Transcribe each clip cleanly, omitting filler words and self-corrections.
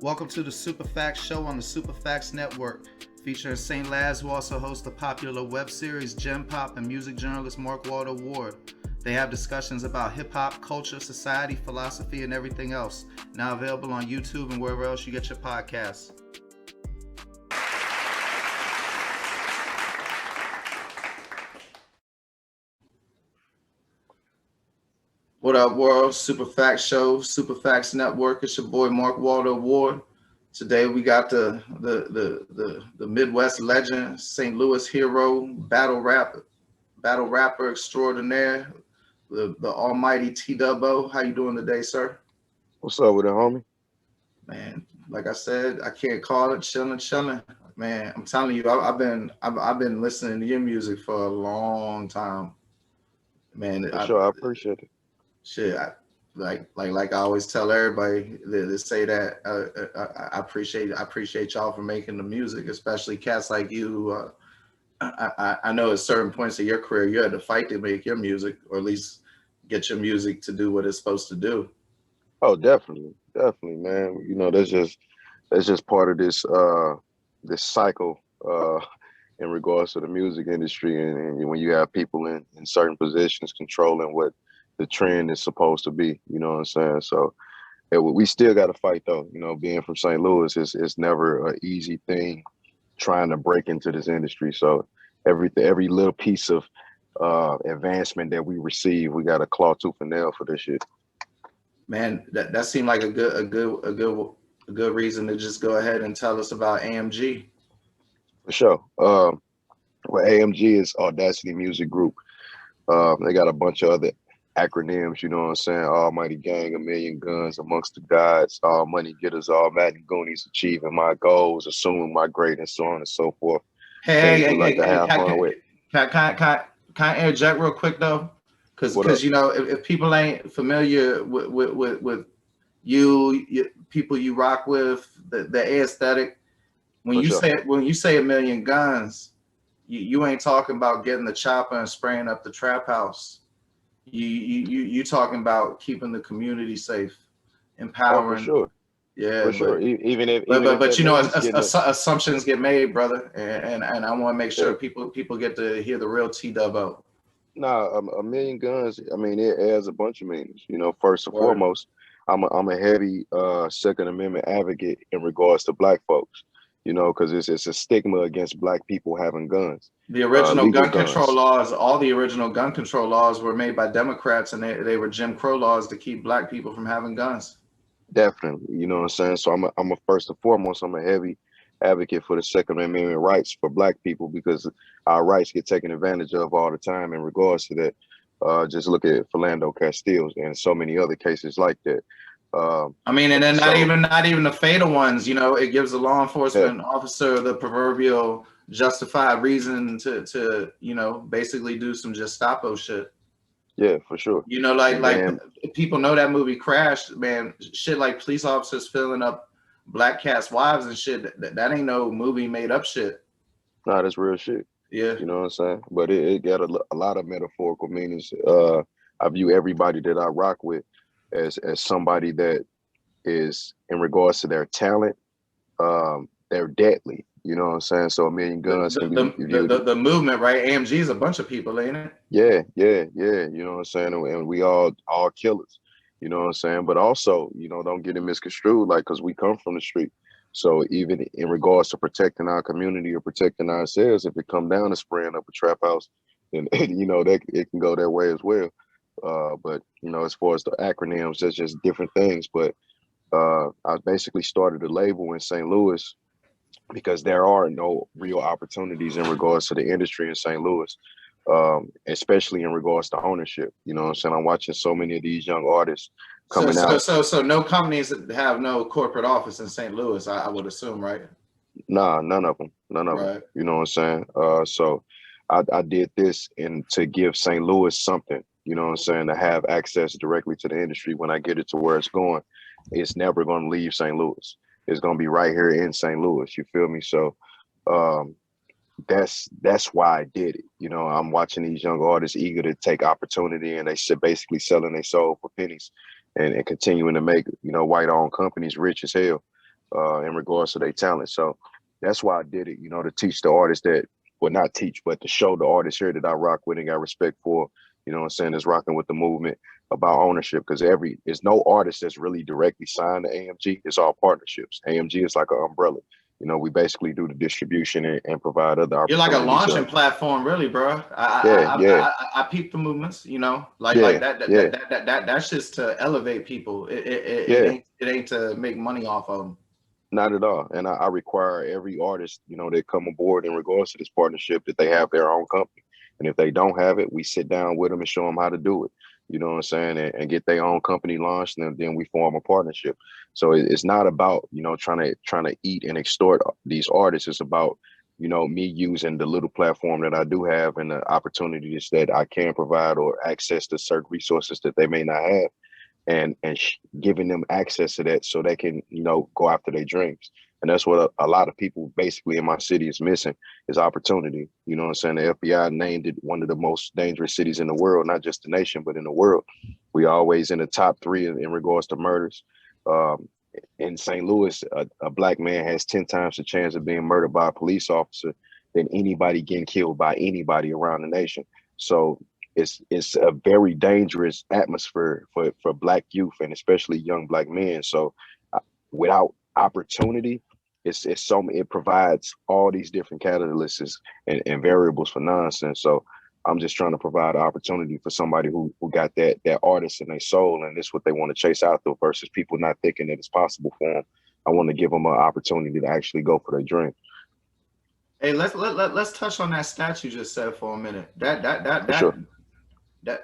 Welcome to the Super Facts Show on the Super Facts Network, featuring St. Laz, who also hosts the popular web series Gem Pop, and music journalist Mark Walter Ward. They have discussions about hip-hop, culture, society, philosophy, and everything else. Now available on YouTube and wherever else you get your podcasts. What up, world? Super Facts Show, Super Facts Network. It's your boy Mark Walter Ward. Today we got the Midwest legend, St. Louis hero, battle rapper extraordinaire, the almighty T-Dubb-O. How you doing today, sir? What's up with it, homie? Man, like I said, I can't call it chilling. Man, I'm telling you, I've been listening to your music for a long time. Man, For sure, I appreciate it. shit, like I always tell everybody that say that I appreciate y'all for making the music, especially cats like you. I know at certain points of your career you had to fight to make your music, or at least get your music to do what it's supposed to do. Oh, definitely, man. You know, that's just part of this cycle in regards to the music industry, and when you have people in certain positions controlling what the trend is supposed to be. You know what I'm saying? So yeah, we still got to fight though. You know, being from St. Louis is never an easy thing trying to break into this industry. So every little piece of advancement that we receive, we got to claw tooth and nail for this shit. Man, that seemed like a good reason to just go ahead and tell us about AMG. For sure. Well, AMG is Audacity Music Group. They got a bunch of other acronyms, you know what I'm saying? Almighty Gang, A Million Guns, Amongst the Gods, All Money Getters, All Madden Goonies, Achieving My Goals, Assuming My Greatness, so on and so forth. Hey, Things we hey, hey, like to hey, have fun with. can I interject real quick though? What up? Because you know, if people ain't familiar with you, people you rock with, the aesthetic, For sure. when you say a million guns, you ain't talking about getting the chopper and spraying up the trap house. You talking about keeping the community safe, Oh, for empowering. sure. Yeah, For sure. but Even if but that you know, means getting a assumptions get made, brother, and I want to make yeah. sure people get to hear the real T-Dubb-O. Nah, a million guns. I mean, it has a bunch of meanings. You know, first and Word. foremost, I'm a heavy Second Amendment advocate in regards to black folks. You know, because it's a stigma against black people having guns, The original legal gun control guns. laws, all the original gun control laws were made by Democrats, and they were Jim Crow laws to keep black people from having guns. Definitely, you know what I'm saying. So I'm a first and foremost, I'm a heavy advocate for the Second Amendment rights for black people because our rights get taken advantage of all the time in regards to that. Just look at Philando Castiles and so many other cases like that. Um, I mean, and then so not even the fatal ones. You know, it gives the law yeah, enforcement officer the proverbial justified reason to basically do some Gestapo shit. yeah, for sure. You know, And like then people know that movie Crash, man. Shit like police officers filling up black cats' wives and shit. That ain't no movie made up shit. nah, that's real shit. Yeah. You know what I'm saying? But it got a lot of metaphorical meanings. I view everybody that I rock with as somebody that is in regards to their talent, they're deadly. You know what I'm saying? So a million The guns the can be the the, viewed. the, the movement, right? AMG is a bunch of people, ain't it? Yeah. You know what I'm saying? And we all killers. You know what I'm saying? But also, you know, don't get it misconstrued, like because we come from the street. So even in regards to protecting our community or protecting ourselves, if it come down to spraying up a trap house, then you know that it can go that way as well. But you know, as far as the acronyms, that's just different things. But I basically started a label in St. Louis because there are no real opportunities in regards to the industry in St. Louis, especially in regards to ownership. You know what I'm saying? I'm watching so many of these young artists So coming so out. so so no companies that have no corporate office in St. Louis, I would assume, right? Nah, none of them, none of them. Right. You know what I'm saying? So I did this and to give St. Louis something. You know what I'm saying? To have access directly to the industry when I get it to where it's going, it's never going to leave St. Louis. It's going to be right here in St. Louis. You feel me? So um, that's why I did it. You know, I'm watching these young artists eager to take opportunity, and they should basically selling their soul for pennies, and continuing to make white owned companies rich as hell. in regards to their talent. So that's why I did it, you know, to teach the artists that, well, not teach, but to show the artists here that I rock with and got respect for, you know what I'm saying, is rocking with the movement about ownership. Because there's no artist that's really directly signed to AMG. It's all partnerships. AMG is like an umbrella. You know, we basically do the distribution and provide other You're like a opportunities. launching platform, really, bro. Yeah. I peep the movements, you know, like Yeah. Yeah. that's just to elevate people. Yeah. It ain't to make money off of them. Not at all. And I require every artist, you know, that come aboard in regards to this partnership that they have their own company. And if they don't have it, we sit down with them and show them how to do it. You know what I'm saying? And get their own company launched, and then we form a partnership. So it's not about, you know, trying to eat and extort these artists. It's about, you know, me using the little platform that I do have and the opportunities that I can provide or access to certain resources that they may not have, and giving them access to that so they can, you know, go after their dreams. And that's what a lot of people basically in my city is missing, is opportunity. You know what I'm saying? The FBI named it one of the most dangerous cities in the world, not just the nation, but in the world. We always in the top 3 in regards to murders. In St. Louis, a black man has 10 times the chance of being murdered by a police officer than anybody getting killed by anybody around the nation. So it's a very dangerous atmosphere for black youth, and especially young black men. So without opportunity, it provides all these different catalysts and variables for nonsense. So I'm just trying to provide opportunity for somebody who got that artist in their soul, and it's what they want to chase after, versus people not thinking that it's possible for them. I want to give them an opportunity to actually go for their dream. Hey, let's touch on that stat you just said for a minute. For sure.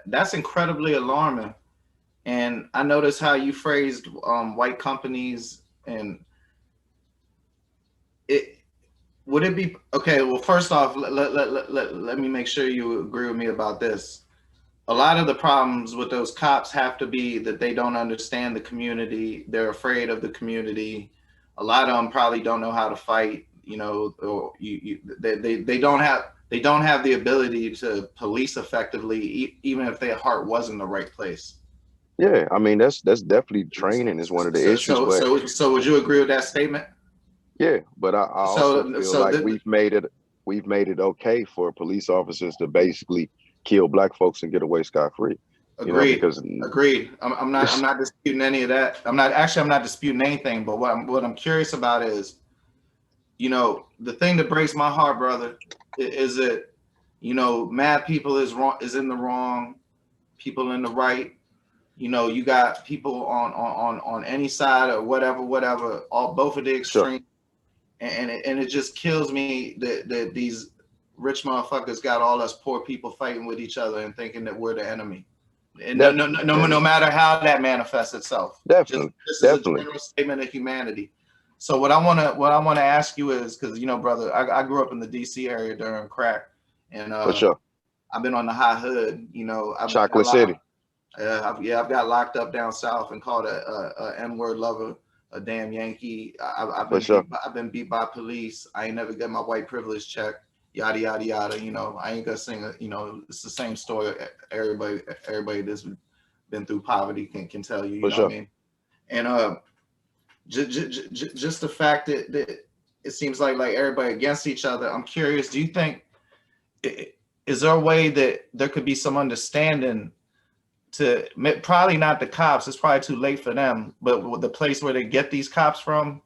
That's incredibly alarming. And I noticed how you phrased white companies, and it would it be okay? Well, first off, let me make sure you agree with me about this. A lot of the problems with those cops have to be that they don't understand the community. They're afraid of the community. A lot of them probably don't know how to fight. You know, or they don't have the ability to police effectively, even if their heart was in the right place. Yeah, I mean that's definitely training is one of the issues, but So would you agree with that statement? yeah, but I also feel like we've made it okay for police officers to basically kill black folks and get away scot-free. You know, Agreed. because Agreed. I'm not disputing any of that. I'm not disputing anything. But what I'm curious about is, you know, the thing that breaks my heart, brother, is that, you know, mad people is in the wrong, people in the right. You know, you got people on any side or whatever, all both of the sure, extremes, and it just kills me that these rich motherfuckers got all us poor people fighting with each other and thinking that we're the enemy. And no matter how that manifests itself. definitely, This is a definitely, general statement of humanity. So what I wanna ask you is, because, you know, brother, I grew up in the DC area during crack, and for sure. I've been on the high hood. You know, Chocolate City, I've got locked up down south and called a N-word lover, a damn Yankee. for sure, I've been beat by police. I ain't never get my white privilege checked. Yada yada yada. You know, I ain't gonna sing. You know, it's the same story. Everybody that's been through poverty can tell you. You for know what sure. I mean? And just the fact that it seems like everybody against each other. I'm curious. Do you think, is there a way that there could be some understanding to, probably not the cops, it's probably too late for them, but the place where they get these cops from,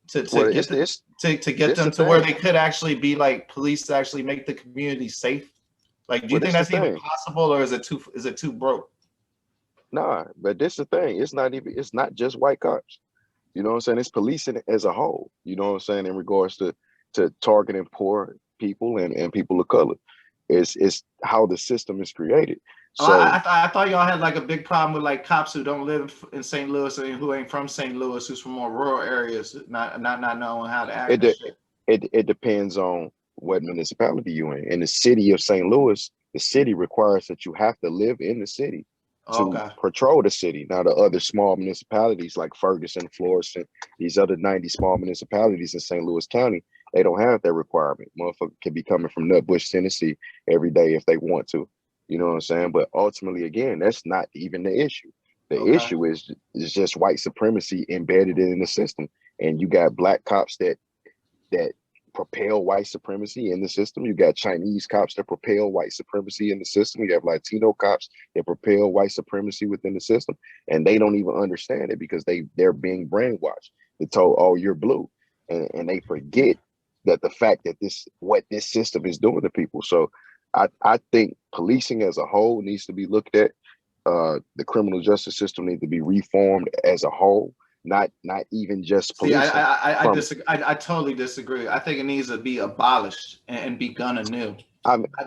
to Well, get to get them the to where thing. they could actually be like police to actually make the community safe? Like, do you Well, think this the that's even thing. possible, or is it too broke? Nah, but this the thing. It's not just white cops. You know what I'm saying? It's policing as a whole. You know what I'm saying? In regards to targeting poor people and people of color. It's how the system is created. Oh, So I thought y'all had like a big problem with like cops who don't live in St. Louis and who ain't from St. Louis, who's from more rural areas, not knowing how to act it and de- shit. it depends on what municipality you in. In the city of St. Louis, the city requires that you have to live in the city to Okay. patrol the city. Now, the other small municipalities like Ferguson, Florissant, these other 90 small municipalities in St. Louis County, they don't have that requirement. Motherfucker can be coming from Nutbush, Tennessee every day if they want to. You know what I'm saying? But ultimately, again, that's not even the issue. The Okay. issue is just white supremacy embedded in the system. and you got black cops that propel white supremacy in the system. You got Chinese cops that propel white supremacy in the system. You have Latino cops that propel white supremacy within the system, and they don't even understand it because they're being brainwashed. They're told, "Oh, you're blue," and they forget that the fact that what this system is doing to people. So, I think policing as a whole needs to be looked at. The criminal justice system needs to be reformed as a whole. Not even just policing. See, I disagree. I totally disagree. I think it needs to be abolished and begun anew.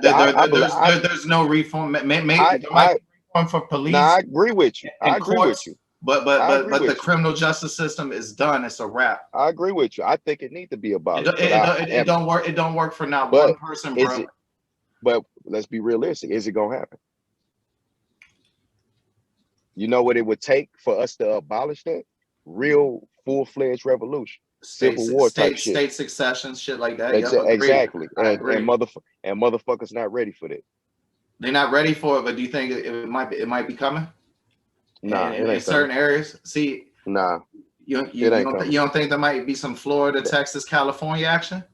There's no reform. Maybe there might be reform for police. I agree with you. I agree with you. But the criminal justice system is done. It's a wrap. I agree with you. I think it needs to be abolished. It don't work. It don't work for not one person, bro. But let's be realistic. Is it gonna happen? You know what it would take for us to abolish that? Real full-fledged revolution, civil war type shit, state succession, shit like that. Exactly. And motherfuckers not ready for that. They're not ready for it. But do you think it might be coming? Nah, in certain areas. See, nah, you don't think there might be some Florida, Texas, California action?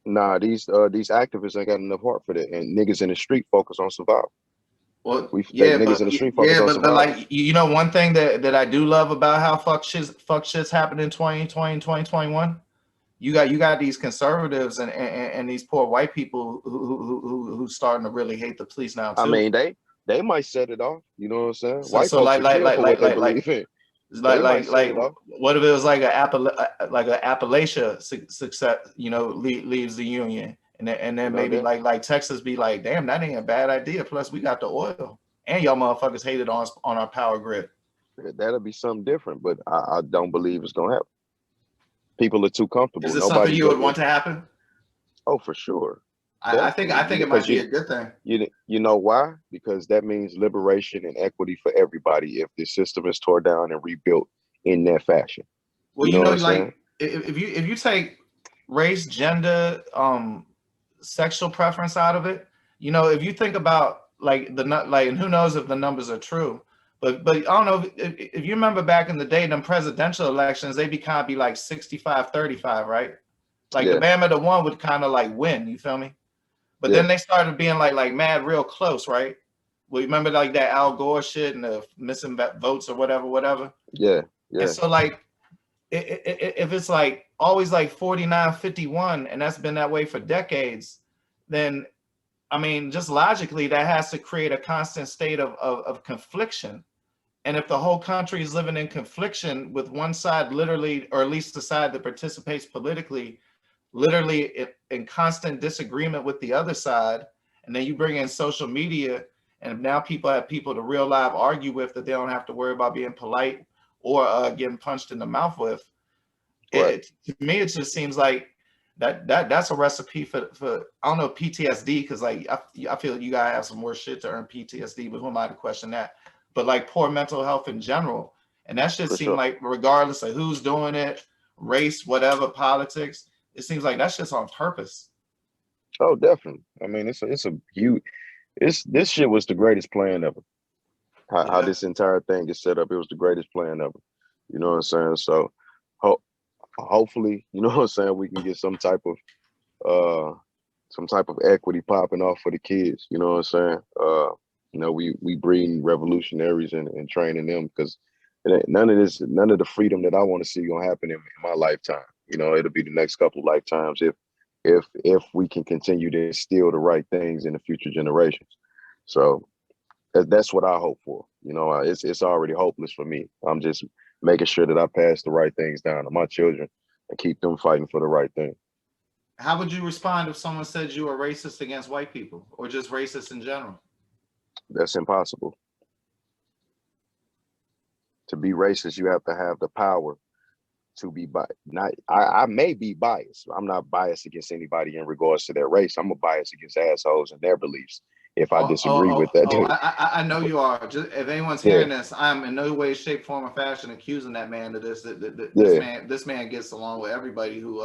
Nah, these activists ain't got enough heart for that, and niggas in the street focus on survival. Well, niggas in the street focus on survival. Like, you know, one thing that I do love about how fuck shit's happened in 2020 and 2021. You got these conservatives and these poor white people who starting to really hate the police now too. I mean, they might set it off. You know what I'm saying? So, what if it was like a Appalachia success? You know, leaves the union. And then maybe like Texas be like, damn, that ain't a bad idea. Plus, we got the oil, and y'all motherfuckers hated on our power grid. That'll be something different, but I don't believe it's gonna happen. People are too comfortable. Is it something you would want to happen? Oh, for sure. I think it might be a good thing. You know why? Because that means liberation and equity for everybody if the system is torn down and rebuilt in that fashion. Well, you know like if you take race, gender, sexual preference out of it, you know, if you think about and who knows if the numbers are true, but I don't know if you remember back in the day, them presidential elections, they kind of be like 65-35, right? Like the Bama the one would kind of like win, you feel me? But then they started being like mad real close, right? Well, you remember like that Al Gore shit and the missing votes or whatever. Yeah. And so like if it's like always like 49-51, and that's been that way for decades, then I mean, just logically, that has to create a constant state of confliction. And if the whole country is living in confliction with one side literally, or at least the side that participates politically, literally in constant disagreement with the other side, and then you bring in social media, and now people have people to real live argue with that they don't have to worry about being polite or getting punched in the mouth with. To me, it just seems like that's a recipe for I don't know, PTSD, because like I feel you gotta have some worse shit to earn PTSD, but who am I to question that? But like poor mental health in general, and that shit seems like regardless of who's doing it, race, whatever, politics, it seems like that's just on purpose. Oh, definitely. I mean, it's a huge. This shit was the greatest plan ever. How this entire thing is set up, it was the greatest plan ever. You know what I'm saying? So hopefully, you know what I'm saying, we can get some type of equity popping off for the kids. You know what I'm saying? You know, we breeding revolutionaries and training them, because none of the freedom that I want to see gonna happen in my lifetime. You know, it'll be the next couple of lifetimes if we can continue to instill the right things in the future generations. So that's what I hope for. You know, it's already hopeless for me. I'm just making sure that I pass the right things down to my children and keep them fighting for the right thing. How would you respond if someone said you were racist against white people, or just racist in general? That's impossible. To be racist, you have to have the power to be I may be biased. I'm not biased against anybody in regards to their race. I'm a bias against assholes and their beliefs if I disagree with that. I know you are. Just, if anyone's hearing this, I'm in no way, shape, form, or fashion accusing that man of this. This man gets along with everybody who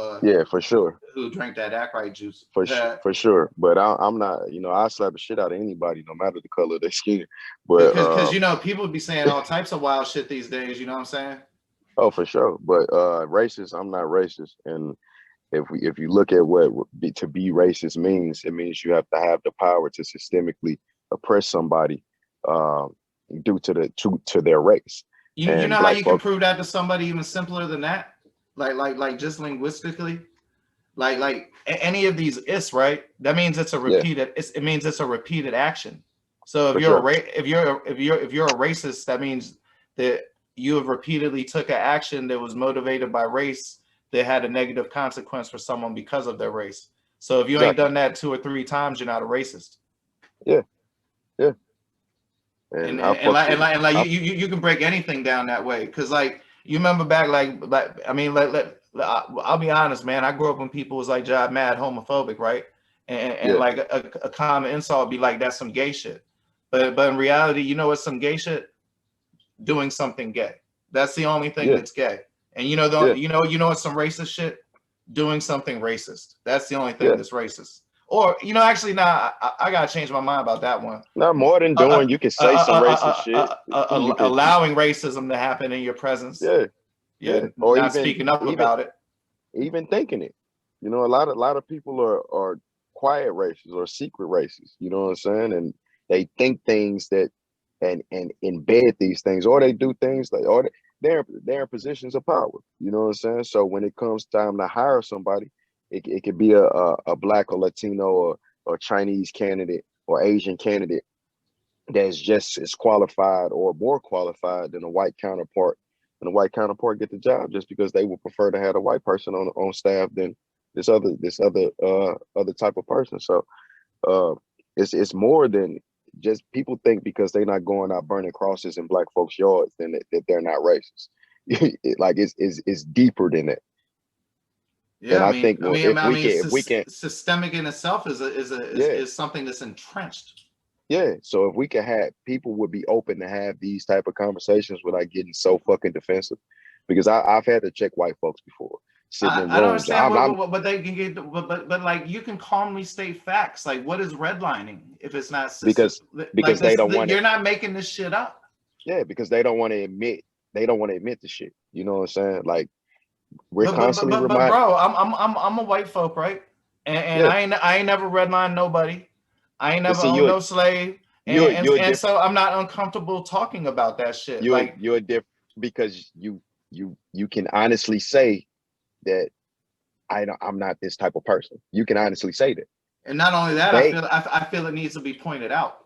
for sure, who drank that Ackright juice. For sure. But I'm not, you know, I slap the shit out of anybody, no matter the color of their skin. But because you know, people be saying all types of wild shit these days, you know what I'm saying? Oh, for sure. But racist, I'm not racist. And if you look at what to be racist means, it means you have to have the power to systemically oppress somebody uh, due to their race. You know And how black you can folk, prove that to somebody even simpler than that? Like just linguistically? Any of these is right. That means it's a yeah, repeated. It means it's a repeated action. So for sure. if you're a racist, that means that you have repeatedly took an action that was motivated by race that had a negative consequence for someone because of their race. So if you ain't Exactly. done that 2 or 3 times, you're not a racist. Yeah, yeah. and And I and fucks like and with it. like, and like you can break anything down that way because like you remember back like I mean I'll be honest, man, I grew up when people was like job mad homophobic, right? And Yeah, like a common insult would be like that's some gay shit, but in reality, you know what's some gay shit? Doing something gay. That's the only thing yeah, that's gay. And yeah, you know what's some racist shit? Doing something racist. That's the only thing yeah. that's racist. Or actually, nah, I gotta change my mind about that one. Not more than doing. You can say some racist shit. You could, Allowing racism to happen in your presence. yeah, Yeah, yeah. Or not speaking up about it. even thinking it. You know, a lot of people are quiet racists or secret racists. You know what I'm saying? And they think things that and embed these things, or they do things like, or they're in positions of power. You know what I'm saying? So when it comes time to hire somebody, it could be a black or Latino or Chinese candidate or Asian candidate that's just as qualified or more qualified than a white counterpart, and the white counterpart get the job just because they would prefer to have a white person on staff than this other type of person. So uh, it's more than just people think because they're not going out burning crosses in black folks' yards then that they're not racist. Like it's deeper than that. Yeah, And I think, well, if we can, systemic in itself yeah, is something that's entrenched. yeah. So if we could have people would be open to have these type of conversations without getting so fucking defensive, because I've had to check white folks before sitting in I don't rooms. understand I'm what they can get, but like you can calmly state facts. Like what is redlining if it's not because like they this? don't want to. You're not making this shit up. Yeah, because they don't want to admit the shit. You know what I'm saying? Like we're constantly But reminded. bro, I'm a white folk, right? And Yeah, I ain't never redlined nobody. I ain't but never see, owned no slave, you're and different. so I'm not uncomfortable talking about that shit. Like, You're different because you can honestly say that I'm not this type of person. You can honestly say that. and not only that, They I feel it needs to be pointed out.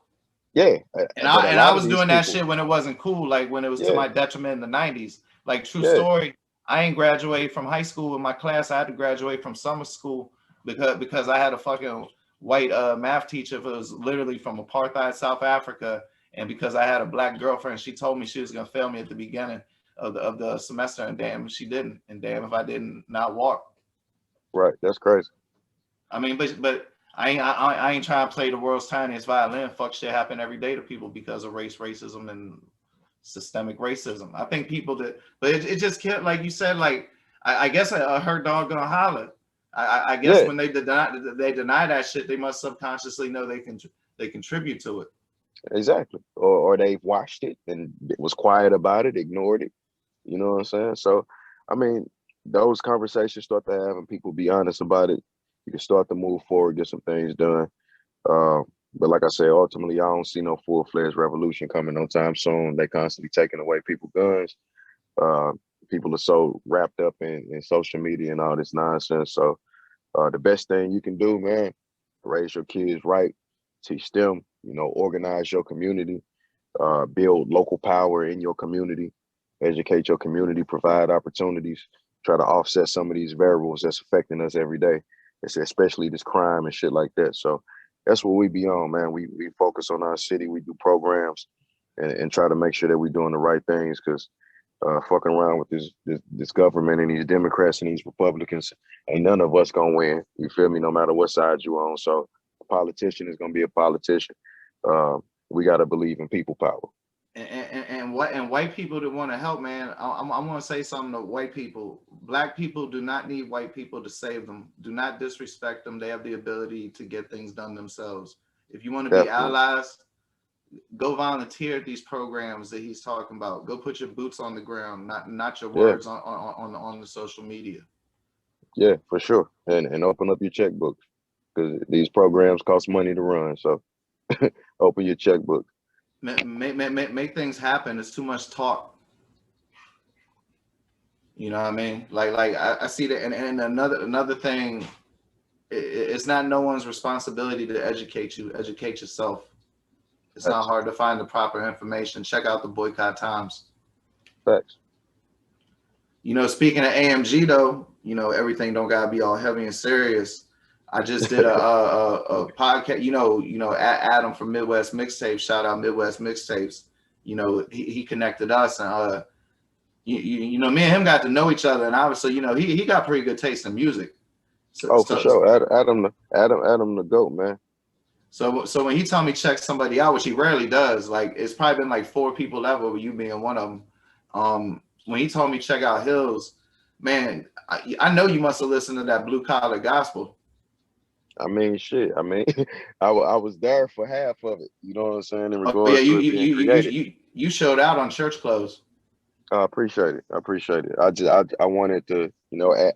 Yeah, but a And I lot of was these doing that people, shit when it wasn't cool, like when it was to yeah, my detriment in the '90s. Like true yeah, story, I ain't graduated from high school in my class. I had to graduate from summer school because I had a fucking white math teacher who was literally from apartheid South Africa, and because I had a black girlfriend, she told me she was gonna fail me at the beginning of the semester, and damn, if she didn't, and damn if I didn't not walk. right. That's crazy. I mean, but I ain't trying to play the world's tiniest violin. Fuck shit happen every day to people because of racism, and systemic racism. I think people that, but it just can't, like you said, like I guess I heard dog gonna holler. I guess Yeah, when they deny that shit, they must subconsciously know they contribute to it. exactly. Or they've watched it and was quiet about it, ignored it. You know what I'm saying? So, I mean, those conversations start to have and people be honest about it. You can start to move forward, get some things done. Uh, but like I said, ultimately, I don't see no full-fledged revolution coming no time soon. They constantly taking away people guns. Uh, People are so wrapped up in social media and all this nonsense. So the best thing you can do, man, raise your kids right, teach them, organize your community, build local power in your community, educate your community, provide opportunities, try to offset some of these variables that's affecting us every day. It's especially this crime and shit like that. So that's what we be on, man. We focus on our city. We do programs and try to make sure that we're doing the right things because fucking around with this government and these Democrats and these Republicans, ain't none of us gonna win. You feel me? No matter what side you on. So a politician is gonna be a politician. Uh, we gotta believe in people power. And white people that want to help, man. I'm going to say something to white people. Black people do not need white people to save them. Do not disrespect them. They have the ability to get things done themselves. If you want to be Definitely. allies, go volunteer at these programs that he's talking about. Go put your boots on the ground, not your Yeah, words on the social media. yeah, for sure. And open up your checkbook because these programs cost money to run. So open your checkbook. Make things happen. It's too much talk. You know what I mean? Like I see that, and another thing, it's not no one's responsibility to educate you. Educate yourself. It's not Facts. hard to find the proper information. Check out the Boycott Times. Facts. You know, speaking of AMG though, you know everything don't gotta be all heavy and serious. I just did a podcast. Adam from Midwest Mixtapes. Shout out Midwest Mixtapes. You know, he connected us, and you know, me and him got to know each other, and obviously, you know, he got pretty good taste in music. So Oh, for so sure. Adam the goat, man. so when he told me check somebody out, which he rarely does, like it's probably been like 4 people ever, with you being one of them. When he told me check out Hills, man, I know you must have listened to that blue collar gospel. I mean, shit. I mean, I was there for half of it. You know what I'm saying? In Oh yeah, regards to it being created. you showed out on church clothes. I appreciate it. I appreciate it. I wanted to,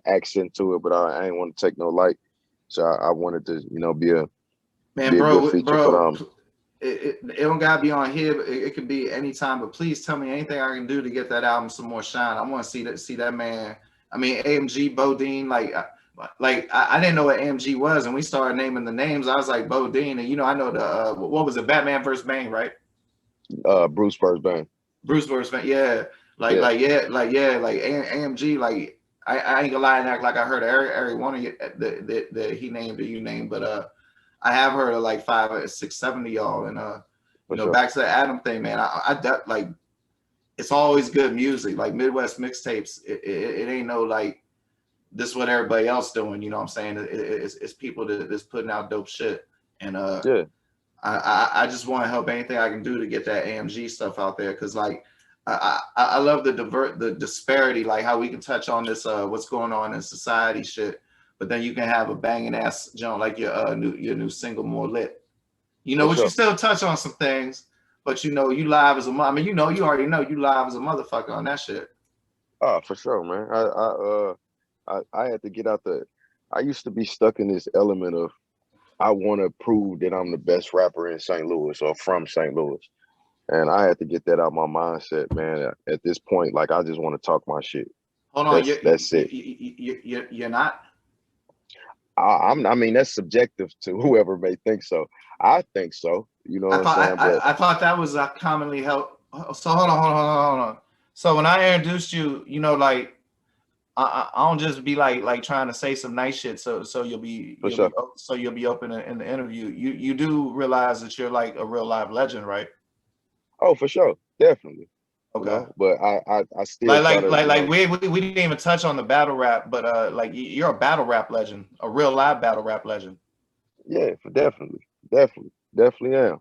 accent to it, but I ain't want to take no light. So I wanted to, Man, be a good feature. But it don't gotta be on here. But it could be anytime. But please tell me anything I can do to get that album some more shine. I want to see that man. I mean, AMG Bodine, I didn't know what AMG was, and we started naming the names. I was like Bodine, and you know I know the what was it, Batman versus Bane, right? Bruce First Band. Bruce versus Bane, yeah. Yeah, Like AMG, like I ain't gonna lie and act like I heard every one of you that he named or you named, but I have heard of like 5, 6, 7 of y'all, and for sure. back to the Adam thing, man. Like it's always good music, like Midwest Mixtapes. It ain't no like this is what everybody else doing. You know what I'm saying? It's people that's putting out dope shit, and Yeah, I just want to help anything I can do to get that AMG stuff out there, because like I love the disparity, like how we can touch on this what's going on in society shit, but then you can have a banging ass joint like your new single More Lit. You know, for what you sure. still touch on some things, but you know you live as a I mean you already know you live as a motherfucker on that shit. Oh, for sure, man. I had to get out the. I used to be stuck in this element of I want to prove that I'm the best rapper in St. Louis or from St. Louis. And I had to get that out my mindset, man. At this point, like I just want to talk my shit. Hold on, That's it. you're not. I mean, that's subjective to whoever may think so. I think so. You know what I'm saying? But I thought that was commonly held. So hold on. So when I introduced you, you know, like I don't just be like trying to say some nice shit. So for sure. you'll be open in the interview. You do realize that you're like a real live legend, right? Oh, for sure, definitely. Okay. But I still try to, We didn't even touch on the battle rap, but like you're a battle rap legend, a real live battle rap legend. yeah, for definitely am.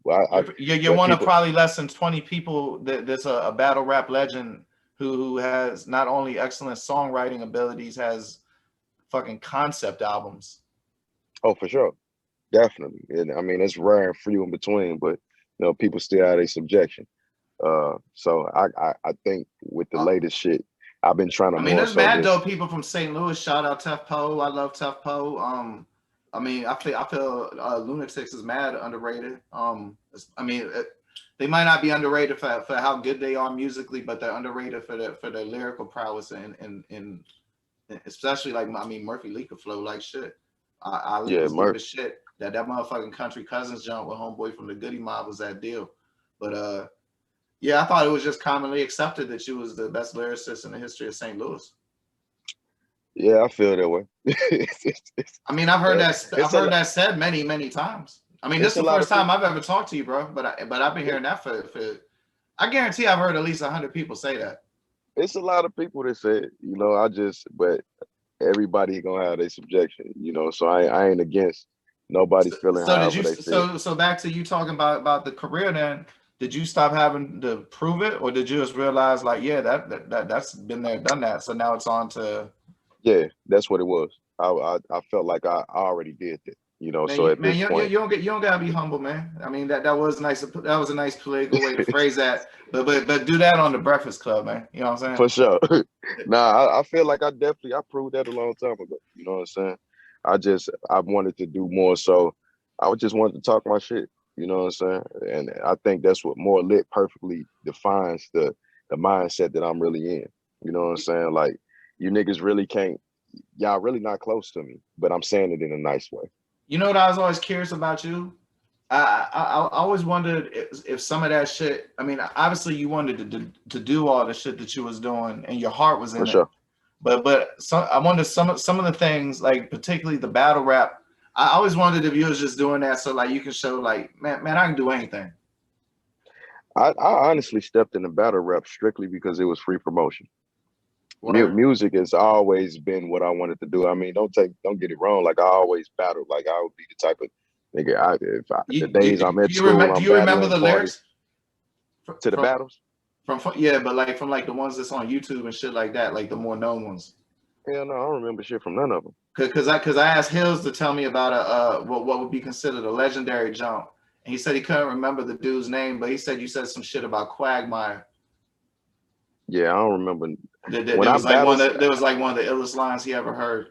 But You're but one of people, probably less than 20 people that's a battle rap legend who has not only excellent songwriting abilities, has fucking concept albums. oh, for sure, definitely. And I mean, it's rare and few in between, but people still have a subjection. So I think with the Uh, latest shit, I've been trying to I mean, more there's so mad just dope people from St. Louis. Shout out Tough Poe. I love Tough Poe. I mean, I feel Lunatics is mad underrated. I mean, they might not be underrated for how good they are musically, but they're underrated for their lyrical prowess and especially like I mean Murphy Lee could flow like shit. Ali yeah, was deep Murph. as shit. That motherfucking Country Cousins jump with homeboy from the Goody Mob was that deal. But yeah, I thought it was just commonly accepted that you was the best lyricist in the history of St. Louis. Yeah, I feel that way. I mean, I've heard that It's a said many times. I mean, this it's is a the lot first of time people. I've ever talked to you, bro. But I've been hearing that for I guarantee I've heard at least 100 people say that. It's a lot of people that say it. But everybody gonna have their subjection. So I ain't against nobody feeling So did however you they feel. so back to you talking about the career then, did you stop having to prove it, or did you just realize like yeah that's been there done that, so now it's on to Yeah, that's what it was. I felt like I already did that. You know, Man, so at this point, you don't gotta be humble, man. I mean that was nice. That was a nice political way to phrase that. But do that on the Breakfast Club, man. You know what I'm for sure. Nah, I feel like I proved that a long time ago. You know what I'm saying? I wanted to do more, so I would just wanted to talk my shit. You know what I'm saying? And I think that's what more lit perfectly defines the mindset that I'm really in. You know what I'm saying? Like you niggas really can't, y'all really not close to me, but I'm saying it in a nice way. You know what I was always curious about you? I always wondered if some of that shit. I mean, obviously you wanted to do all the shit that you was doing, and your heart was For in it. sure. But I wonder some of the things, like particularly the battle rap. I always wondered if you was just doing that so like you can show like man I can do anything. I honestly stepped in the battle rap strictly because it was free promotion. Word. Music has always been what I wanted to do. I mean, don't get it wrong. Like I always battled. Like I would be the type of nigga. The days I'm at school, Do I'm you remember battling the parties lyrics to the from battles. yeah, but like from like the ones that's on YouTube and shit like that, like the more known ones. Hell no, I don't remember shit from none of them. Cause I asked Hills to tell me about what would be considered a legendary jump, and he said he couldn't remember the dude's name, but he said you said some shit about Quagmire. Yeah, I don't remember when There I was like battled. there was like one of the illest lines he ever heard.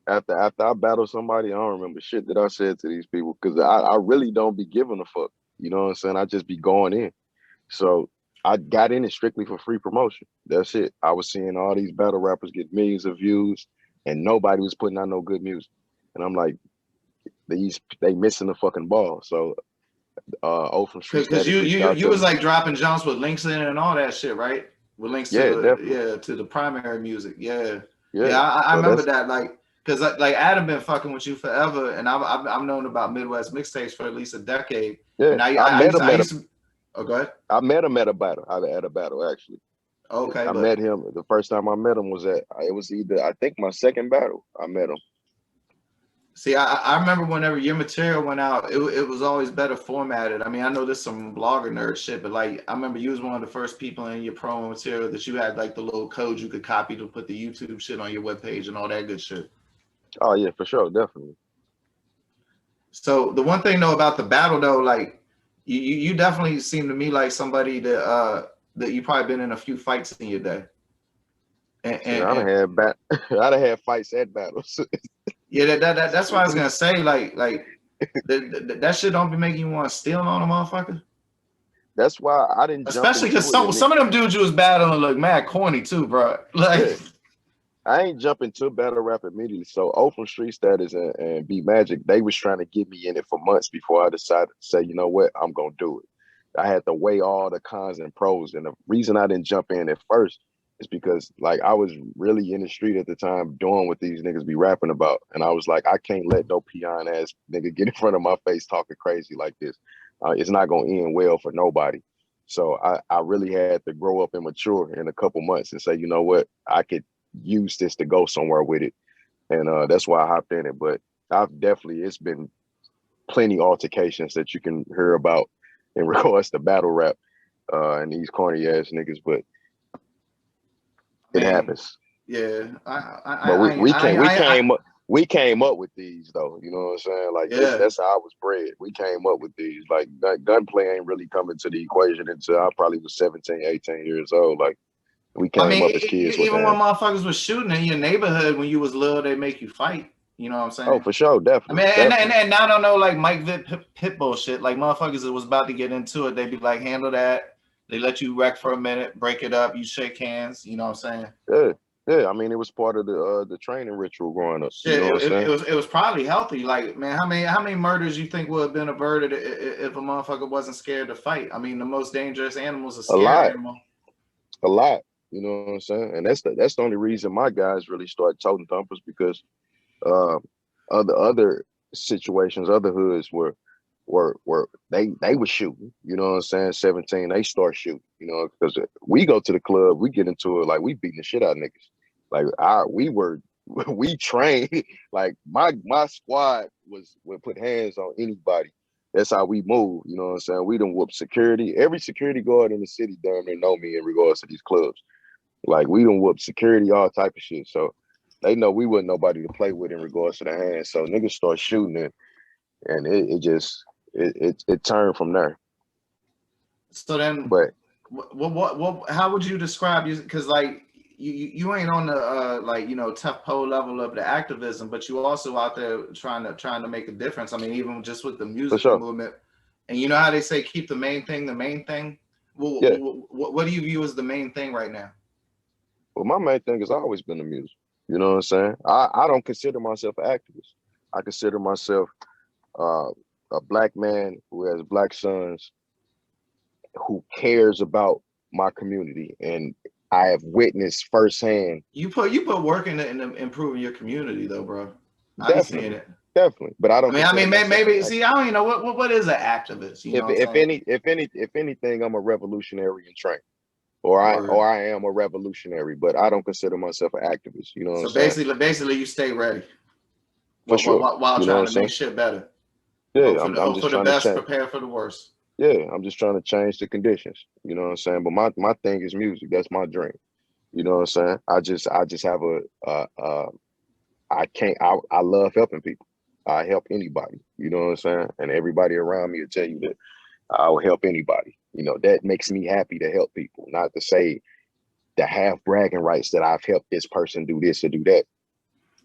After I battle somebody, I don't remember shit that I said to these people because I really don't be giving a fuck. You know what I'm saying? I just be going in. So I got in it strictly for free promotion. That's it. I was seeing all these battle rappers get millions of views, and nobody was putting out no good music. And I'm like, they missing the fucking ball. So O from Street Cause Status reached out you to was me. like dropping jumps with links in it and all that shit, right? With links to Yeah, definitely. to the primary music. Yeah. Yeah. I So remember that's that, like, cause like Adam been fucking with you forever, and I've known about Midwest mixtapes for at least a decade, yeah. and I used to. Oh, go ahead. I met him at a battle. At a battle actually. Okay, I but met him the first time I met him was at it was either I think my second battle. I met him. see, I remember whenever your material went out, it was always better formatted. I mean, I know this some blogger nerd shit, but like I remember you was one of the first people in your promo material that you had like the little code you could copy to put the YouTube shit on your webpage and all that good shit. Oh yeah, for sure, definitely. So the one thing though about the battle though, like you definitely seem to me like somebody that you probably been in a few fights in your day. Shit, I done had I done had fights at battles. Yeah, that's what I was gonna say. Like that shit don't be making you want to steal on a motherfucker. That's why I didn't jump Especially because into it. some of them dudes you was battling look mad corny too, bro. Yeah, Like, I ain't jumping to battle rap immediately. So O from Street Status and B Magic, they was trying to get me in it for months before I decided to say, you know what, I'm gonna do it. I had to weigh all the cons and pros. And the reason I didn't jump in at first is because like I was really in the street at the time doing what these niggas be rapping about. And I was like, I can't let no peon ass nigga get in front of my face talking crazy like this. It's not gonna end well for nobody. So I really had to grow up and mature in a couple months and say, you know what, I could use this to go somewhere with it. And that's why I hopped in it. But it's been plenty altercations that you can hear about in regards to battle rap and these corny ass niggas, but it happens. Yeah, But we came up with these though. You know what I'm saying? Like yeah. that's how I was bred. We came up with these. Like gunplay ain't really coming to the equation until I probably was 17, 18 years old. Like we came up as kids with even when that. motherfuckers was shooting in your neighborhood when you was little, they make you fight. You know what I'm saying? Oh, for sure, I definitely. mean, Definitely. and I don't know, like Mike Vick Pitbull shit. Like motherfuckers that was about to get into it, they be like, handle that. They let you wreck for a minute, break it up, you shake hands. You know what I'm saying? Yeah, yeah. I mean, it was part of the training ritual growing up. You Shit, know what I'm saying? it was probably healthy. Like, man, how many murders you think would have been averted if a motherfucker wasn't scared to fight? I mean, the most dangerous animal is a A scared lot, animal. a lot. You know what I'm saying? And that's the only reason my guys really started toting thumpers because uh, other situations, other hoods were they were shooting. You know what I'm saying? 17, they start shooting. You know, because we go to the club, we get into it like we beating the shit out of niggas. Like we trained. Like my squad would put hands on anybody. That's how we move. You know what I'm saying? We done whoop security. Every security guard in the city damn near know me in regards to these clubs. Like we done whoop security, all type of shit. So they know we wasn't nobody to play with in regards to the hands. So niggas start shooting it. and it just it turned from there. So then, But what how would you describe you? Because like you ain't on the like tough pole level of the activism, but you also out there trying to make a difference. I mean, even just with the for musical sure, movement, and you know how they say keep the main thing the main thing. Well, yeah. what do you view as the main thing right now? Well, my main thing has always been the music. You know what I'm saying? I don't consider myself an activist. I consider myself uh, a black man who has black sons who cares about my community, and I have witnessed firsthand. You put work into improving your community though, bro. I be seeing Definitely, it. definitely, but I don't I consider mean, myself an maybe see. activist. I don't even know what is an activist. You know what I'm saying? If anything, I'm a revolutionary in training, Word. or I am a revolutionary, but I don't consider myself an activist. You know what I'm So saying? basically, you stay ready For sure. while You know what trying I'm to make saying? shit better. Yeah, I'm Hope for just the trying to best, change. prepare for the worst. Yeah, I'm just trying to change the conditions. You know what I'm saying? But my thing is music. That's my dream. You know what I'm saying? I just have I can't I love helping people. I help anybody. You know what I'm saying? And everybody around me will tell you that I will help anybody. You know, that makes me happy to help people. Not to say to have bragging rights that I've helped this person do this or do that.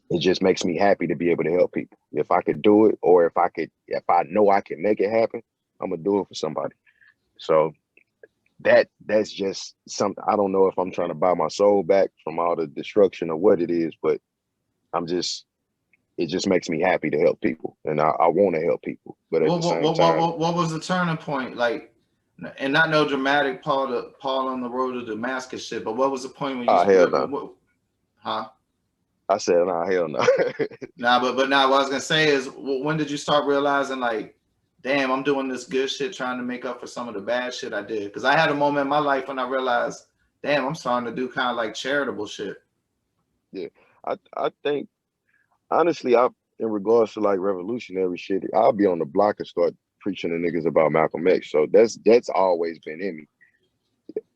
It just makes me happy to be able to help people. If I could do it, or if I know I can make it happen, I'm gonna do it for somebody. So that's just something. I don't know if I'm trying to buy my soul back from all the destruction or what it is, but I'm just it just makes me happy to help people, and I want to help people, but at the same time, What was the turning point like? And not no dramatic Paul on the road to Damascus shit, but what was the point when you hell no. huh? I said nah, hell no. Nah, but now what I was gonna say is when did you start realizing like, damn, I'm doing this good shit trying to make up for some of the bad shit I did? Because I had a moment in my life when I realized, damn, I'm starting to do kind of like charitable shit. Yeah, I think honestly, I in regards to like revolutionary shit, I'll be on the block and start preaching to niggas about Malcolm X. So that's always been in me.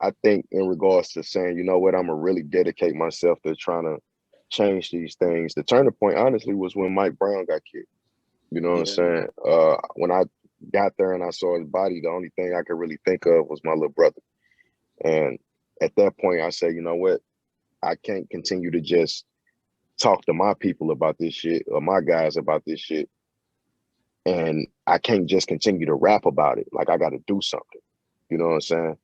I think in regards to saying, you know what, I'm gonna really dedicate myself to trying to change these things. The turning point, honestly, was when Mike Brown got killed. You know what I'm Yeah. saying? When I got there and I saw his body, the only thing I could really think of was my little brother. And at that point, I said, you know what, I can't continue to just talk to my people about this shit or my guys about this shit, and I can't just continue to rap about it. Like I got to do something. You know what I'm saying?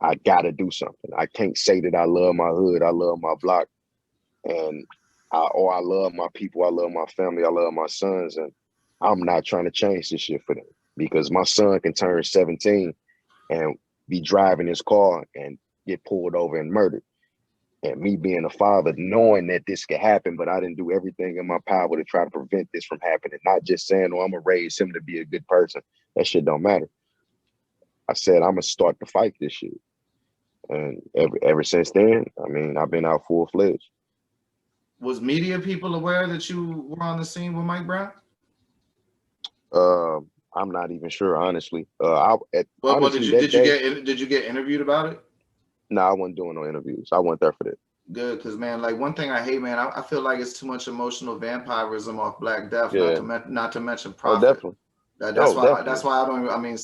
I got to do something. I can't say that I love my hood, I love my block, and or I love my people, I love my family, I love my sons, and I'm not trying to change this shit for them, because my son can turn 17 and be driving his car and get pulled over and murdered. And me being a father, knowing that this could happen, but I didn't do everything in my power to try to prevent this from happening. Not just saying, "Oh, I'm gonna raise him to be a good person." That shit don't matter. I said I'm gonna start to fight this shit, and ever since then, I mean, I've been out full fledged. Was media people aware that you were on the scene with Mike Brown? Uh, I'm not even sure, honestly. Well, Honestly that day, did you get interviewed about it? no, I wasn't doing no interviews. I went there for that. Good, because man, like one thing I hate, man, I feel like it's too much emotional vampirism off Black Death, Yeah. not to mention Oh, profit. definitely. That's Oh, why definitely. I don't. I mean,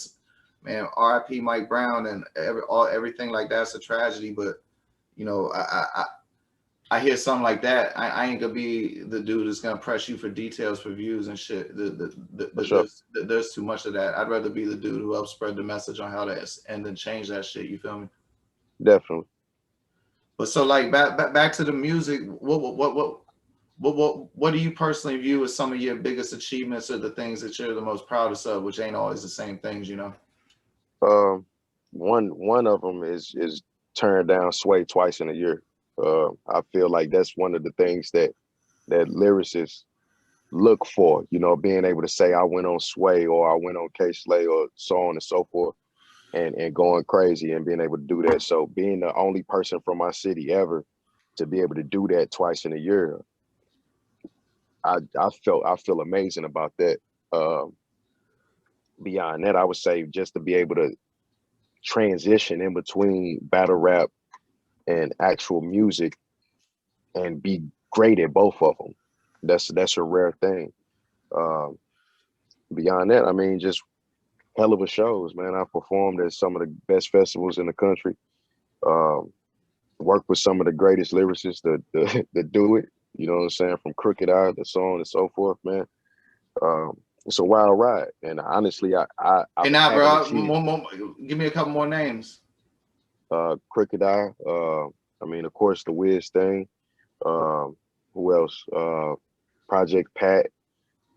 man, R.I.P. Mike Brown and everything like that's a tragedy. But you know, I hear something like that. I ain't gonna be the dude that's gonna press you for details, for views and shit. For sure. There's too much of that. I'd rather be the dude who helps spread the message on how to end and change that shit. You feel me? Definitely. But so like back to the music. What do you personally view as some of your biggest achievements or the things that you're the most proudest of, which ain't always the same things, you know? Um, one of them is turn down Sway twice in a year. I feel like that's one of the things that lyricists look for. You know, being able to say I went on Sway or I went on K Slay or so on and so forth, and going crazy and being able to do that. So being the only person from my city ever to be able to do that twice in a year, I feel amazing about that. Beyond that, I would say just to be able to transition in between battle rap and actual music and be great at both of them. That's a rare thing. Um, beyond that, I mean, just hell of a shows, man. I performed at some of the best festivals in the country. Um, Worked with some of the greatest lyricists that do it. You know what I'm saying? From Crooked Eye to so on and so forth, man. It's a wild ride, and honestly, I Hey, now, haven't bro, achieved give me a couple more names. Crooked Eye. I mean, of course, the Wiz thing. Um, who else? Project Pat,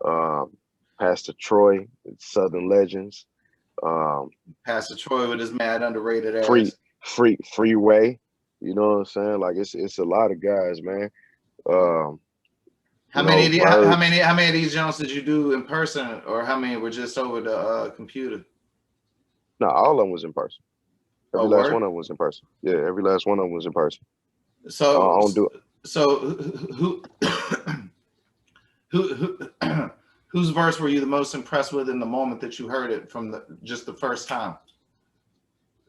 um, Pastor Troy, Southern Legends, um, Pastor Troy with his mad underrated Free ass. Freeway. You know what I'm saying? Like it's a lot of guys, man. Um, How you many know, of Verbs. how many of these Jones did you do in person, or how many were just over the computer? No, all of them was in person. Oh, Every last one word. of them was in person. Yeah, every last one of them was in person. I So don't do so who who whose verse were you the most impressed with in the moment that you heard it from just the first time?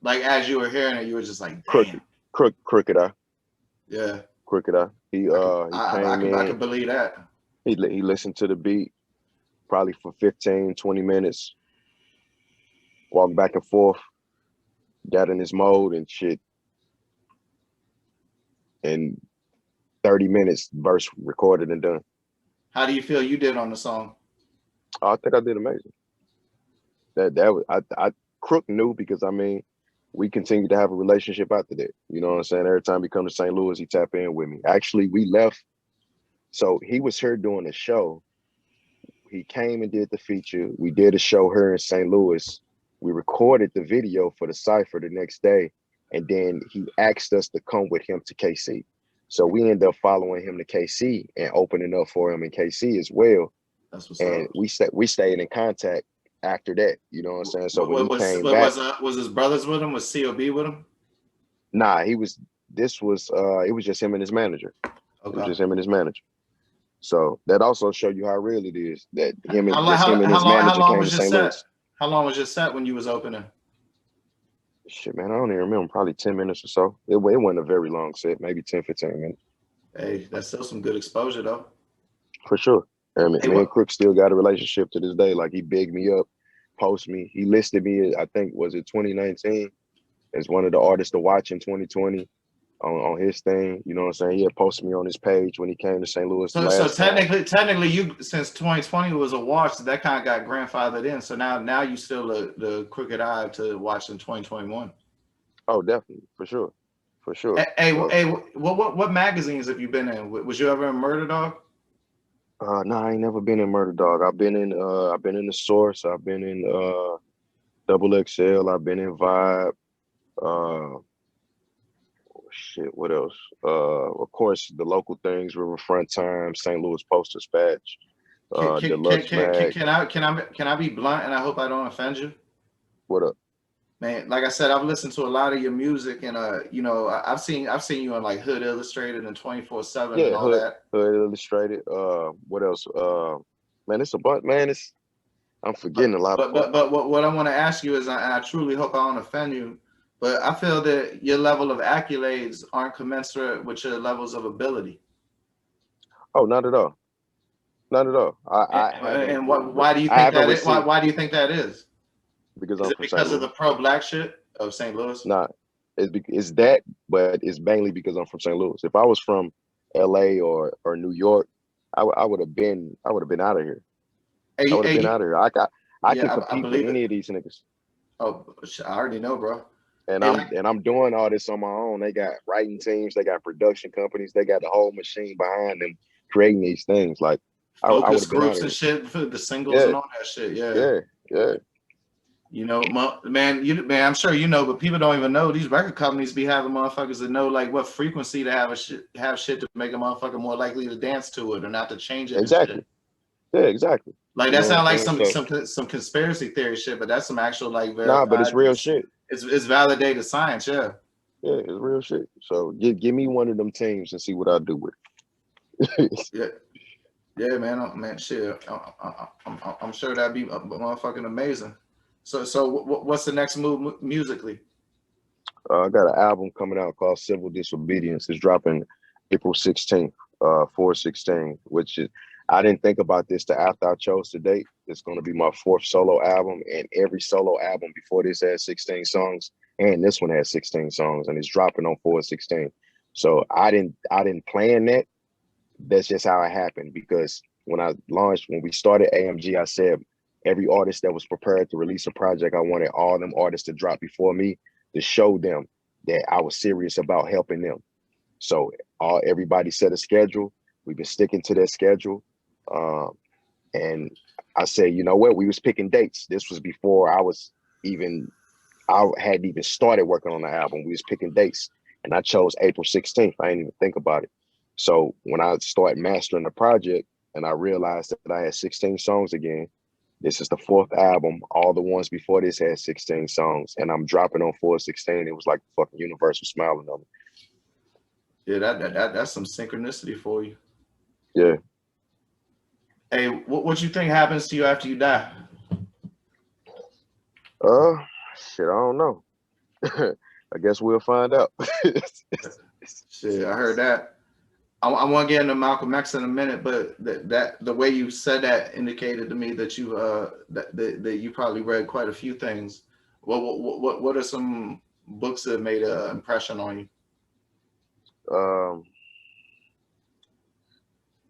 Like as you were hearing it, you were just like, Crooked damn, Crooked Eye. yeah, Crooked Eye. He came I in. could believe that. He listened to the beat probably for 15, 20 minutes. Walked back and forth. Got in his mode and shit. And 30 minutes, verse recorded and done. How do you feel you did on the song? I think I did amazing. That was I Crook knew because I mean we continued to have a relationship after that. You know what I'm saying? Every time he come to St. Louis, he tap in with me. Actually, we left. So he was here doing a show. He came and did the feature. We did a show here in St. Louis. We recorded the video for the cipher the next day, and then he asked us to come with him to KC. So we ended up following him to KC and opening up for him in KC as well. That's what's And up. we stayed in contact after that. You know what I'm saying? So when he came What back, was his brothers with him? Was COB with him? nah, he was. This was it was just him and his manager. It was Okay. just him and his manager. So that also show you how real it is that him and his How manager long came to was your St. set? Louis. How long was your set when you was opening? Shit, man, I don't even remember. Probably 10 minutes or so. It wasn't a very long set, maybe 10, 15 minutes. Hey, that's still some good exposure though. For sure. And Hey, me and what? Crook still got a relationship to this day. Like he bigged me up, post me. He listed me, I think, was it 2019, as one of the artists to watch in 2020 on his thing. You know what I'm saying? He had posted me on his page when he came to St. Louis the So last time. technically, you since 2020 was a watch, that kind of got grandfathered in. So now you still the crooked eye to watch in 2021. Oh, definitely, for sure. For sure. So Hey, what magazines have you been in? Was you ever in Murder Dog? no, I ain't never been in Murder Dog. I've been in The Source, I've been in Double XL, I've been in Vibe. Shit, what else? Of course, the local things: Riverfront Times, St. Louis Post Dispatch, Deluxe Mag. Can I be blunt and I hope I don't offend you? What up? Man, like I said, I've listened to a lot of your music, and you know, I've seen you on like Hood Illustrated and 24/7 and Yeah, all that. Hood Illustrated. What else? Man, it's a bunch. Man, it's I'm But forgetting a lot of fuck. what I want to ask you is, I truly hope I don't offend you, but I feel that your level of accolades aren't commensurate with your levels of ability. Oh, not at all. Not at all. And why do you I think haven't that is? received Why do you think that is? because Is I'm it from St. because of Louis. the pro black shit of St. Louis? Nah, it's that, but it's mainly because I'm from St. Louis. If I was from LA or New York, I would have been out of here. I would have been out of here. I can Yeah, I compete with believe it. any of these niggas. Oh, I already know, bro. And Hey, like, I'm doing all this on my own. They got writing teams, they got production companies, they got the whole machine behind them creating these things. Like I would focus have been out groups of and here. shit for the singles Yeah, and all that shit. Yeah. yeah, yeah. You know, man, I'm sure you know, but people don't even know these record companies be having motherfuckers that know like what frequency to have shit to make a motherfucker more likely to dance to it or not to change it and Exactly. shit. Yeah, exactly. Like You that know what I'm sounds like saying? So some conspiracy theory shit, but that's some actual like nah, but it's verified. real shit. It's validated science. Yeah. Yeah, it's real shit. So give me one of them teams and see what I do with it. Yeah. Yeah, man. Man, shit. I'm sure that'd be motherfucking amazing. So what's the next move musically? I got an album coming out called Civil Disobedience. It's dropping April 16th, 4/16, which is I didn't think about this till after I chose the date. It's going to be my 4th solo album, and every solo album before this had 16 songs, and this one has 16 songs, and it's dropping on 4/16. So I didn't plan that. That's just how it happened, because when we started AMG, I said every artist that was prepared to release a project, I wanted all them artists to drop before me to show them that I was serious about helping them. So everybody set a schedule. We've been sticking to that schedule. And I said, you know what? We was picking dates. This was before I hadn't even started working on the album. We was picking dates, and I chose April 16th. I didn't even think about it. So when I started mastering the project and I realized that I had 16 songs again, this is the 4th album. All the ones before this had 16 songs, and I'm dropping on 4/16. It was like the fucking universe was smiling on me. Yeah, that's some synchronicity for you. Yeah. Hey, what you think happens to you after you die? Shit, I don't know. I guess we'll find out. Shit, I heard that. I want to get into Malcolm X in a minute, but that the way you said that indicated to me that you that you probably read quite a few things. What are some books that made an impression on you?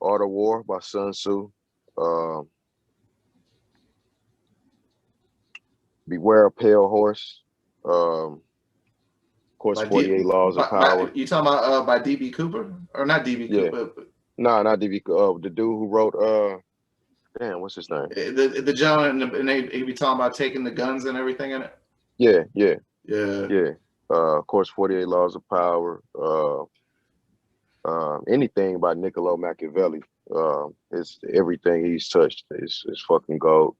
Art of War by Sun Tzu. Beware of Pale Horse. Of course, 48 Laws of Power. You talking about by D.B. Cooper or not D.B. Cooper? No, not D.B. The dude who wrote damn, what's his name? The gentleman, and he be talking about taking the guns and everything in it. Yeah. Of course, 48 Laws of Power. Anything by Niccolo Machiavelli. It's everything he's touched is fucking gold.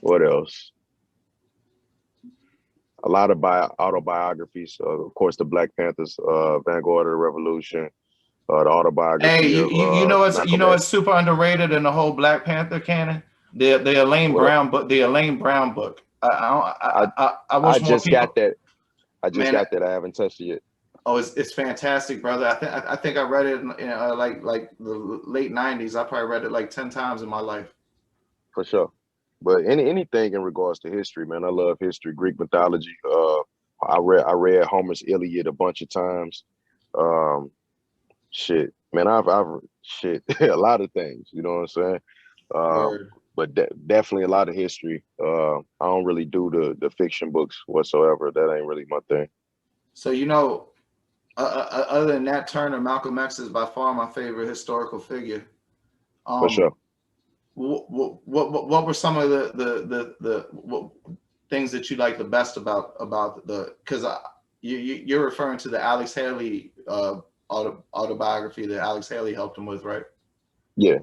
What else? A lot of autobiographies. Of course, the Black Panthers, Vanguard of the Revolution, the autobiography. Hey, you know it's super underrated in the whole Black Panther canon. The Elaine Brown book. The Elaine Brown book. I wish more people. Got that. I just got that. I haven't touched it yet. Oh, it's fantastic, brother. I think I read it in like the late '90s. I probably read it like 10 times in my life. For sure. But anything in regards to history, man, I love history, Greek mythology. I read Homer's Iliad a bunch of times. Shit, man, I've shit a lot of things. You know what I'm saying? But definitely a lot of history. I don't really do the fiction books whatsoever. That ain't really my thing. So other than Nat Turner, Malcolm X is by far my favorite historical figure. For sure. What were some of the things that you like the best about because you're referring to the Alex Haley autobiography that Alex Haley helped him with, right? Yeah.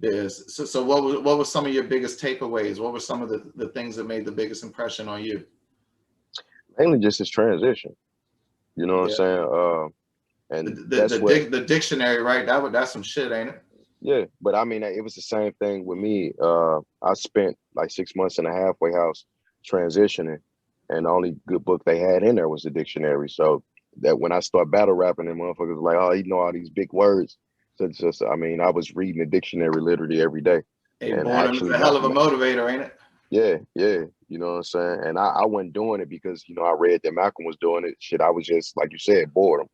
Yes. So what were some of your biggest takeaways? What were some of the things that made the biggest impression on you? Mainly just his transition. You know what I'm saying? And the dictionary, right? That's some shit, ain't it? Yeah, but I mean, it was the same thing with me. I spent like 6 months in a halfway house transitioning, and the only good book they had in there was the dictionary. So that when I start battle rapping, and motherfuckers were like, oh, you know all these big words. So it's just, I mean, I was reading the dictionary literally every day. Hey, boredom is a hell of a motivator, ain't it? Yeah. You know what I'm saying? And I wasn't doing it because, I read that Malcolm was doing it. Shit, I was just, like you said, boredom.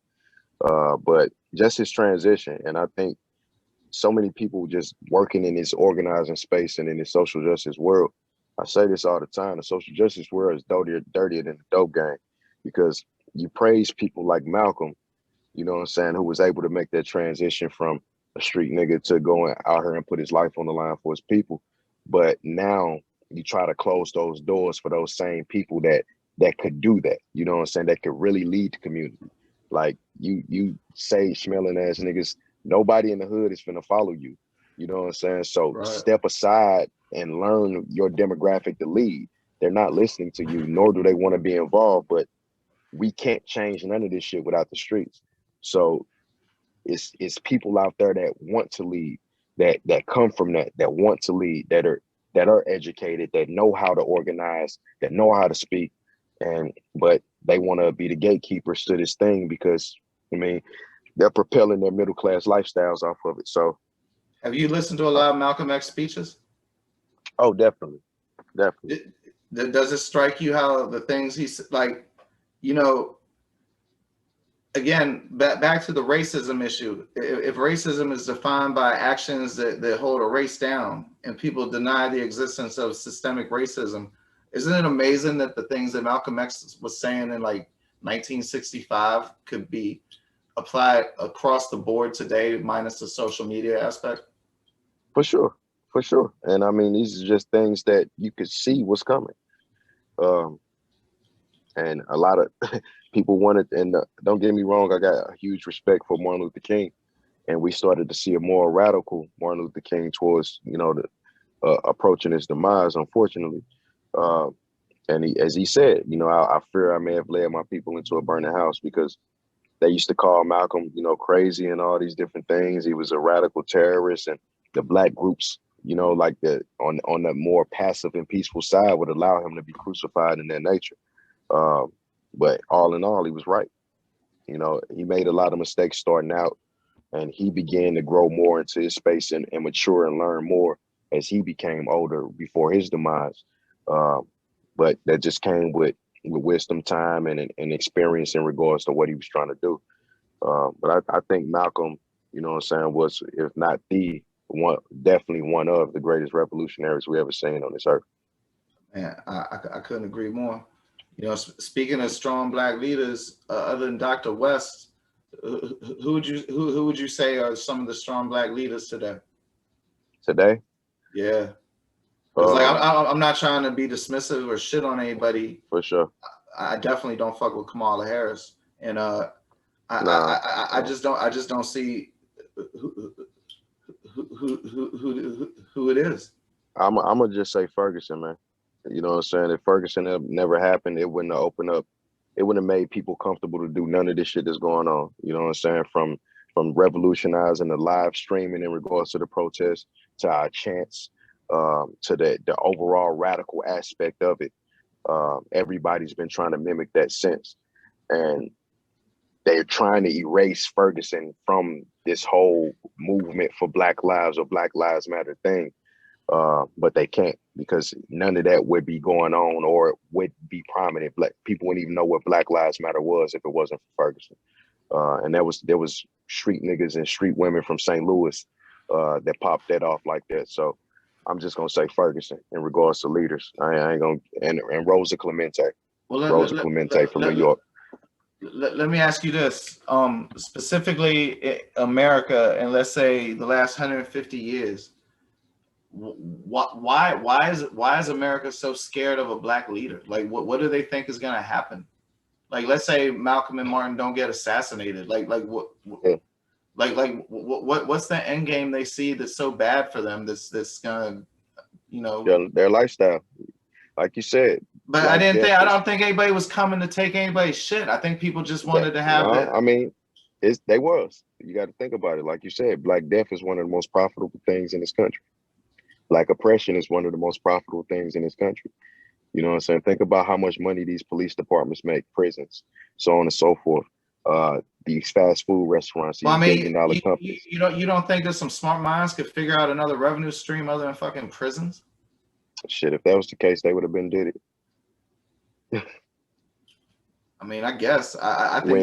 But just his transition. And I think so many people just working in this organizing space and in this social justice world. I say this all the time. The social justice world is dirtier than the dope game, because you praise people like Malcolm, you know what I'm saying, who was able to make that transition from a street nigga to going out here and put his life on the line for his people. But now you try to close those doors for those same people that could do that, you know what I'm saying, that could really lead the community. Like you say smelling ass niggas, nobody in the hood is finna follow you. You know what I'm saying? So Step aside and learn your demographic to lead. They're not listening to you, nor do they want to be involved, but we can't change none of this shit without the streets. So it's people out there that want to lead, that come from that want to lead, that are educated, that know how to organize, that know how to speak, but they want to be the gatekeepers to this thing because, I mean, they're propelling their middle class lifestyles off of it. So Have you listened to a lot of Malcolm X speeches? Oh, definitely, definitely. Does it strike you how the things he's like, you know, again, back to the racism issue. If racism is defined by actions that hold a race down and people deny the existence of systemic racism, isn't it amazing that the things that Malcolm X was saying in like 1965 could be applied across the board today, minus the social media aspect? For sure, for sure. And I mean, these are just things that you could see what's coming. Um, and a lot of people wanted, and don't get me wrong, I got a huge respect for Martin Luther King, and we started to see a more radical Martin Luther King towards, you know, the approaching his demise, unfortunately. Uh, and as he said, you know, I fear I may have led my people into a burning house, because they used to call Malcolm, you know, crazy and all these different things. He was a radical terrorist, and the black groups, you know, like the on the more passive and peaceful side would allow him to be crucified in their nature. Um, but all in all, he was right. You know, he made a lot of mistakes starting out, and he began to grow more into his space and mature and learn more as he became older before his demise. Um, but that just came with wisdom, time, and experience in regards to what he was trying to do. But I think Malcolm, you know what I'm saying, was, if not the one, definitely one of the greatest revolutionaries we ever seen on this earth. Man, I couldn't agree more. You know, speaking of strong black leaders, other than Dr. West, who would you say are some of the strong black leaders today? Today, Yeah, because like um, I'm not trying to be dismissive or shit on anybody. for sure. I definitely don't fuck with Kamala Harris, and Nah, I just don't see who who it is. I'm gonna just say Ferguson, man. You know what I'm saying? If Ferguson had never happened, it wouldn't have opened up. It wouldn't have made people comfortable to do none of this shit that's going on. You know what I'm saying? From revolutionizing the live streaming in regards to the protests, to our chants, to the overall radical aspect of it. Everybody's been trying to mimic that since, and they're trying to erase Ferguson from this whole movement for Black Lives or Black Lives Matter thing. But they can't, because none of that would be going on or would be prominent. Black people wouldn't even know what Black Lives Matter was if it wasn't for Ferguson. And there was street niggas and street women from St. Louis that popped that off like that. So I'm just gonna say Ferguson in regards to leaders. I ain't gonna, and Rosa Clemente, Well, Rosa Clemente from New York. let me ask you this, specifically America, and let's say the last 150 years. Why is America so scared of a black leader? Like, what do they think is going to happen? Like, let's say Malcolm and Martin don't get assassinated. Like what? Yeah. What's the end game they see that's so bad for them? That's gonna, you know. Their lifestyle, like you said. But Black death I is, don't think anybody was coming to take anybody's shit. I think people just wanted to have no, it. I mean, they was. You got to think about it. Like you said, Black death is one of the most profitable things in this country. Black oppression is one of the most profitable things in this country. You know what I'm saying? Think about how much money these police departments make, prisons, so on and so forth. These fast food restaurants, Well, these I mean, billion-dollar companies. you don't think that some smart minds could figure out another revenue stream other than fucking prisons? Shit, if that was the case, they would have been did it. I mean, I guess I think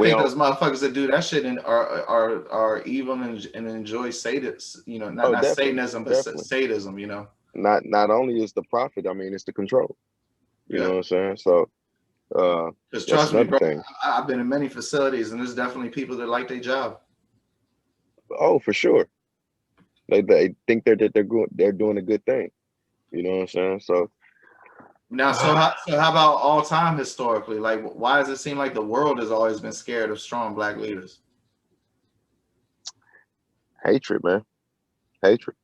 we those motherfuckers that do that shit and are evil and enjoy sadism. You know, not definitely, Satanism, but definitely. sadism. You know. Not only is the profit, I mean, it's the control. You know what I'm saying? So Because that's trust me, another bro, thing. I've been in many facilities, and there's definitely people that like their job. Oh, for sure. They think they're doing a good thing. You know what I'm saying? So Now, so how about all time historically? Like, why does it seem like the world has always been scared of strong black leaders? hatred, man. Hatred.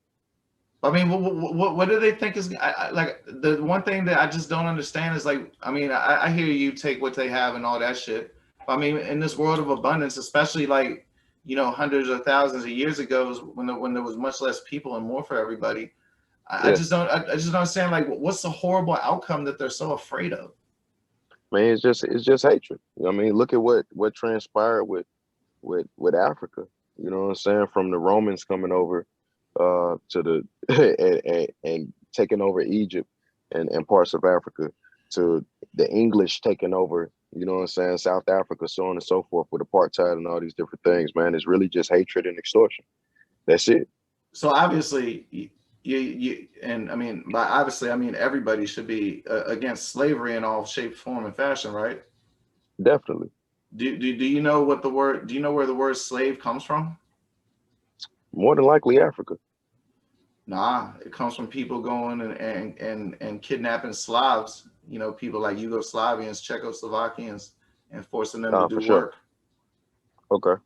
I mean, what do they think is like the one thing that I just don't understand is like, I mean, I hear you take what they have and all that shit. I mean, in this world of abundance, especially like, you know, hundreds of thousands of years ago, when there was much less people and more for everybody, I Yeah. I just don't understand like what's the horrible outcome that they're so afraid of. Man, it's just hatred. You know what I mean? Look at what transpired with Africa. You know what I'm saying? From the Romans coming over to the and taking over Egypt and parts of Africa, to the English taking over, you know what I'm saying, South Africa, so on and so forth, with apartheid and all these different things, man. It's really just hatred and extortion. That's it. So obviously, you and I mean, by obviously, I mean everybody should be against slavery in all shape, form, and fashion, right? Definitely. Do you know what the word? Do you know where the word slave comes from? More than likely Africa. Nah, it comes from people going and kidnapping Slavs. You know, people like Yugoslavians, Czechoslovakians, and forcing them to For do sure. work. Okay.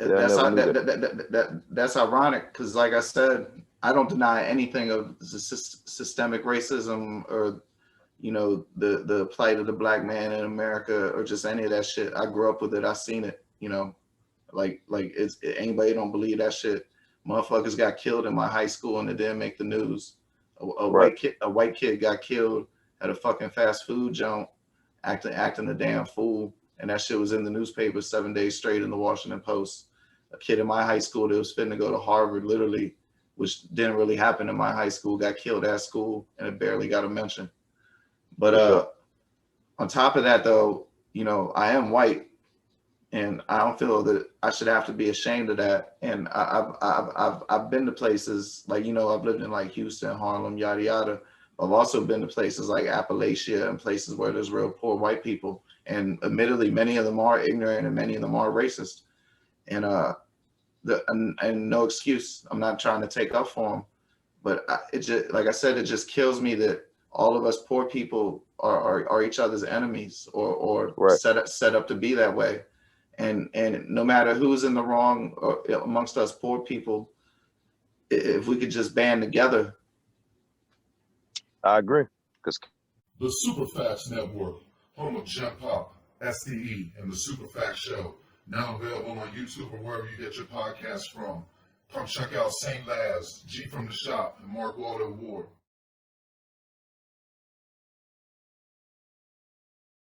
Yeah, I That's never knew that. that's ironic because, like I said, I don't deny anything of systemic racism or the plight of the black man in America or just any of that shit. I grew up with it. I seen it. Like it's anybody don't believe that shit. Motherfuckers got killed in my high school and it didn't make the news. A Right. white kid got killed at a fucking fast food joint, acting a damn fool, and that shit was in the newspaper 7 days straight in the Washington Post. A kid in my high school that was fitting to go to Harvard, literally, which didn't really happen in my high school, got killed at school, and it barely got a mention. But For sure. on top of that, though, I am white, and I don't feel that I should have to be ashamed of that. And I've been to places like, I've lived in like Houston, Harlem, yada yada. I've also been to places like Appalachia and places where there's real poor white people, and admittedly, many of them are ignorant and many of them are racist. And and no excuse. I'm not trying to take up for them, but it just, like I said, it just kills me that all of us poor people are each other's enemies, or Right. set up to be that way. And no matter who's in the wrong amongst us poor people, if we could just band together. I agree. Because The Superfacts Network, home of Jump Pop, SDE, and the Superfacts Show, now available on YouTube or wherever you get your podcasts from. Come check out St. Laz, G from the Shop, and Mark Waldo Ward.